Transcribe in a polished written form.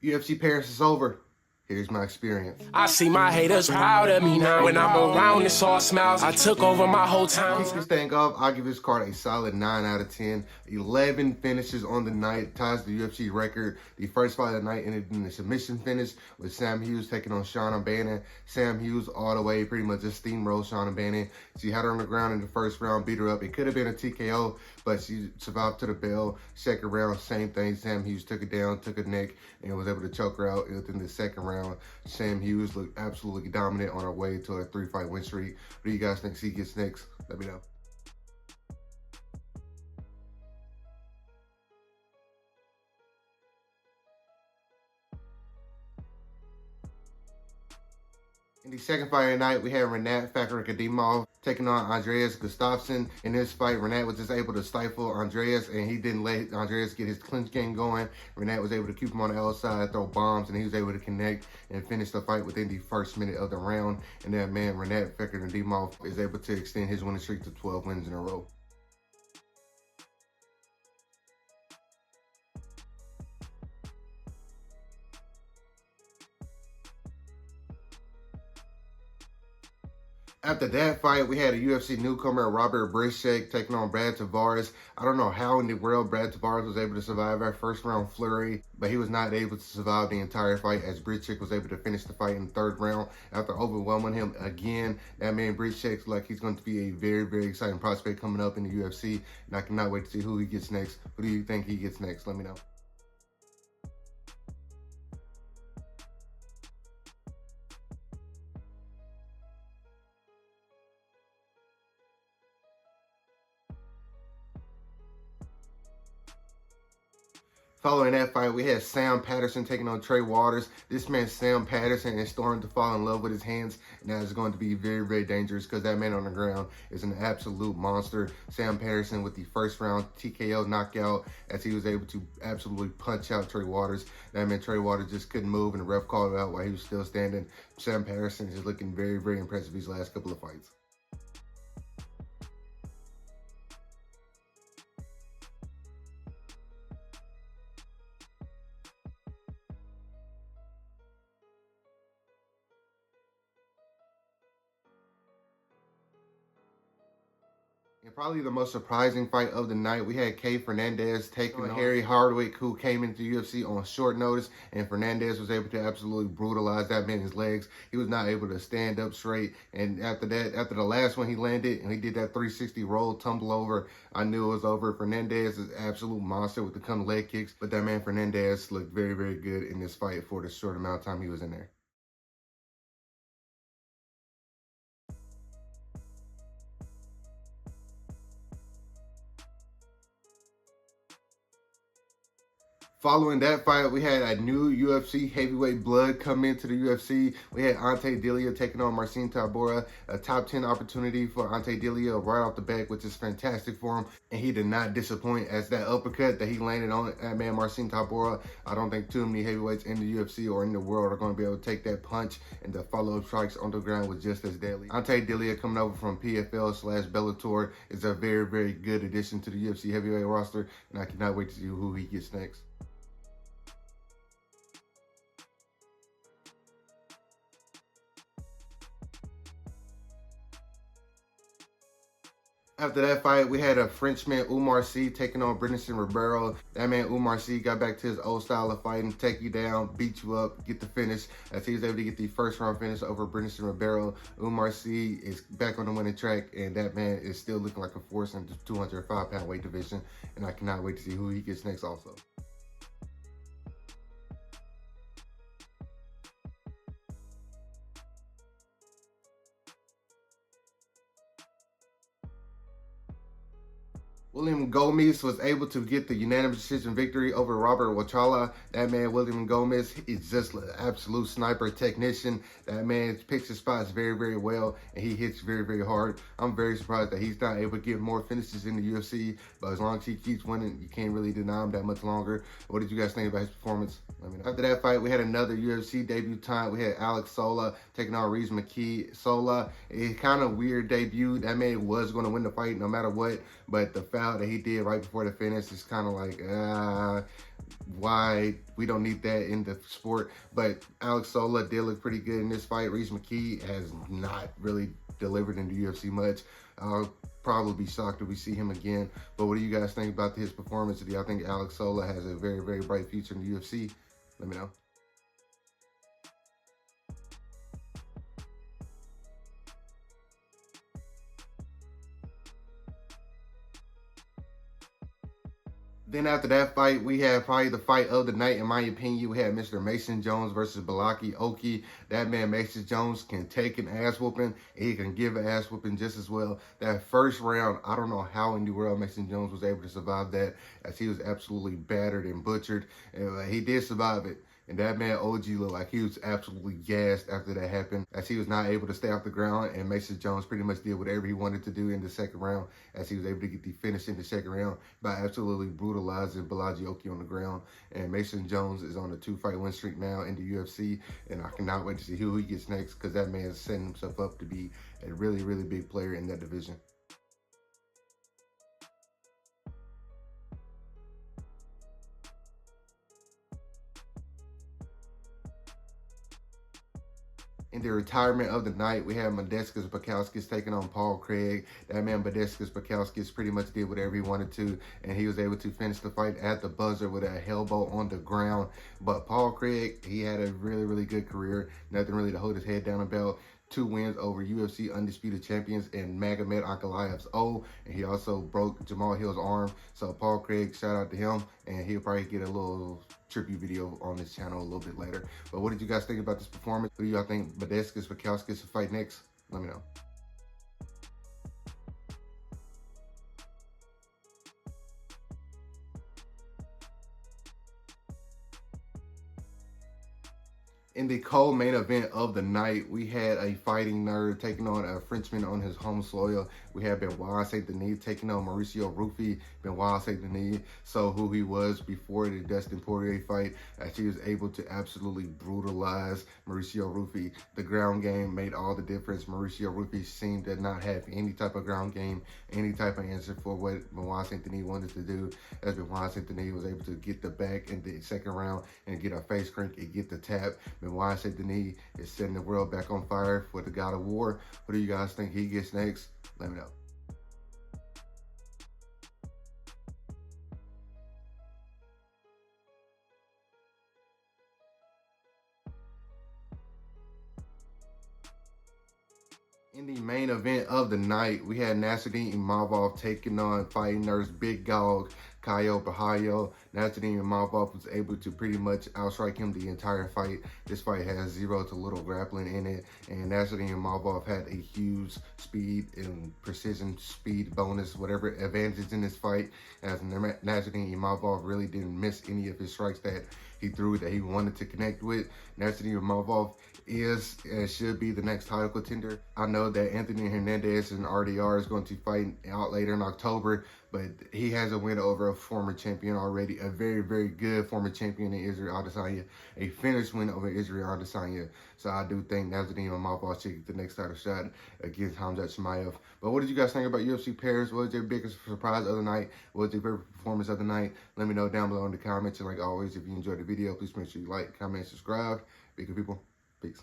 UFC Paris is over. Here's my experience. I see my haters proud of me now. When I'm around, it's all smiles. I took over my whole town. Kick this thing off, I'll give this card a solid 9 out of 10. 11 finishes on the night, ties the UFC record. The first fight of the night ended in a submission finish with Sam Hughes taking on Sean O'Bannon. Sam Hughes all the way pretty much just steamrolled Sean O'Bannon. She had her on the ground in the first round, beat her up. It could have been a TKO, but she survived to the bell. Second round, same thing. Sam Hughes took it down, took her neck, and was able to choke her out within the second round. Sam Hughes looked absolutely dominant on her way to a 3-fight win streak. What do you guys think she gets next? Let me know. In the second fight of the night, we had Renat Fakhrizadimov taking on Andreas Gustafsson. In this fight, Renat was just able to stifle Andreas, and he didn't let Andreas get his clinch game going. Renat was able to keep him on the outside, throw bombs, and he was able to connect and finish the fight within the first minute of the round. And that man, Renat Fakhrizadimov, is able to extend his winning streak to 12 wins in a row. After that fight, we had a UFC newcomer, Robert Brisek, taking on Brad Tavares. I don't know how in the world Brad Tavares was able to survive that first round flurry, but he was not able to survive the entire fight as Brisek was able to finish the fight in the third round after overwhelming him again. That man Brisek, like, he's going to be a very, very exciting prospect coming up in the UFC, and I cannot wait to see who he gets next. Who do you think he gets next? Let me know. Following that fight, we had Sam Patterson taking on Trey Waters. This man, Sam Patterson, is starting to fall in love with his hands, and that is going to be very, very dangerous because that man on the ground is an absolute monster. Sam Patterson with the first round TKO knockout as he was able to absolutely punch out Trey Waters. That man, Trey Waters, just couldn't move, and the ref called it out while he was still standing. Sam Patterson is looking very, very impressive these last couple of fights. And probably the most surprising fight of the night, we had Kay Fernandez taking on Harry Hardwick, who came into the UFC on short notice, and Fernandez was able to absolutely brutalize that man's legs. He was not able to stand up straight, and after that, after the last one he landed, and he did that 360 roll, tumble over, I knew it was over. Fernandez is an absolute monster with the come leg kicks, but that man Fernandez looked very, very good in this fight for the short amount of time he was in there. Following that fight, we had a new UFC heavyweight blood come into the UFC. We had Ante Delia taking on Marcin Tybura, a top 10 opportunity for Ante Delia right off the bat, which is fantastic for him. And he did not disappoint as that uppercut that he landed on that man Marcin Tybura. I don't think too many heavyweights in the UFC or in the world are going to be able to take that punch, and the follow-up strikes on the ground was just as deadly. Ante Delia coming over from PFL/Bellator is a very, very good addition to the UFC heavyweight roster, and I cannot wait to see who he gets next. After that fight, we had a Frenchman, Umar Sy, taking on Brendan Ribeiro. That man, Umar Sy, got back to his old style of fighting, take you down, beat you up, get the finish. As he was able to get the first round finish over Brendan Ribeiro, Umar Sy is back on the winning track, and that man is still looking like a force in the 205-pound weight division, and I cannot wait to see who he gets next also. William Gomez was able to get the unanimous decision victory over Robert Wachala. That man, William Gomez, is just an absolute sniper technician. That man picks his spots very, very well, and he hits very, very hard. I'm very surprised that he's not able to get more finishes in the UFC, but as long as he keeps winning, you can't really deny him that much longer. What did you guys think about his performance? Let me know. After that fight, we had another UFC debutant. We had Alex Sola taking on Reese McKee. Sola, a kind of weird debut. That man was going to win the fight no matter what, but the foul that he did right before the finish is kind of like, why we don't need that in the sport. But Alex Sola did look pretty good in this fight. Reese McKee has not really delivered in the UFC much. I'll probably be shocked if we see him again. But what do you guys think about his performance? Do y'all think Alex Sola has a very, very bright future in the UFC? Let me know. Then after that fight, we had probably the fight of the night, in my opinion. We had Mr. Mason Jones versus Balaki Oki. That man, Mason Jones, can take an ass whooping, and he can give an ass whooping just as well. That first round, I don't know how in the world Mason Jones was able to survive that, as he was absolutely battered and butchered. And he did survive it. And that man, OG, looked like he was absolutely gassed after that happened, as he was not able to stay off the ground. And Mason Jones pretty much did whatever he wanted to do in the second round, as he was able to get the finish in the second round by absolutely brutalizing Balaji Oki on the ground. And Mason Jones is on a 2-fight win streak now in the UFC. And I cannot wait to see who he gets next, because that man is setting himself up to be a really, really big player in that division. In the retirement of the night, we have Modestas Bukauskas taking on Paul Craig. That man, Modestas Bukauskas, pretty much did whatever he wanted to, and he was able to finish the fight at the buzzer with a elbow on the ground. But Paul Craig, he had a really, really good career. Nothing really to hold his head down about. 2 wins over UFC undisputed champions and Magomed Ankalaev's and he also broke Jamal Hill's arm. So Paul Craig, shout out to him, and he'll probably get a little tribute video on his channel a little bit later. But what did you guys think about this performance? Who do y'all think Modestas Bukauskas will fight next? Let me know. In the co-main event of the night, we had a fighting nerd taking on a Frenchman on his home soil. We had Benoit Saint Denis taking on Mauricio Rufy. Benoit Saint Denis saw who he was before the Dustin Poirier fight, as he was able to absolutely brutalize Mauricio Rufy. The ground game made all the difference. Mauricio Rufy seemed to not have any type of ground game, any type of answer for what Benoit Saint Denis wanted to do, as Benoit Saint Denis was able to get the back in the second round and get a face crank and get the tap. Benoit Saint Denis is setting the world back on fire for the God of War. What do you guys think he gets next? Let me know. In the main event of the night, we had Nasruddin Imavov taking on fighting nurse Big Dog Caio Borralho. Nasruddin Imavov was able to pretty much outstrike him the entire fight. This fight has zero to little grappling in it, and Nasruddin Imavov had a huge speed and precision speed bonus, whatever advantage in this fight, as Nasruddin Imavov really didn't miss any of his strikes that he threw that he wanted to connect with. Nasruddin Imavov is and should be the next title contender. I know that Anthony Hernandez and RDR is going to fight out later in October, but he has a win over a former champion already, a very, very good former champion in Israel Adesanya, a finished win over Israel Adesanya. So I do think Nasruddin Imavov should get the next title shot against Khamzat Chimaev. But what did you guys think about UFC Paris? What was your biggest surprise of the night? What was your favorite performance of the night? Let me know down below in the comments. And like always, if you enjoyed the video, please make sure you like, comment, subscribe. Big people, peace.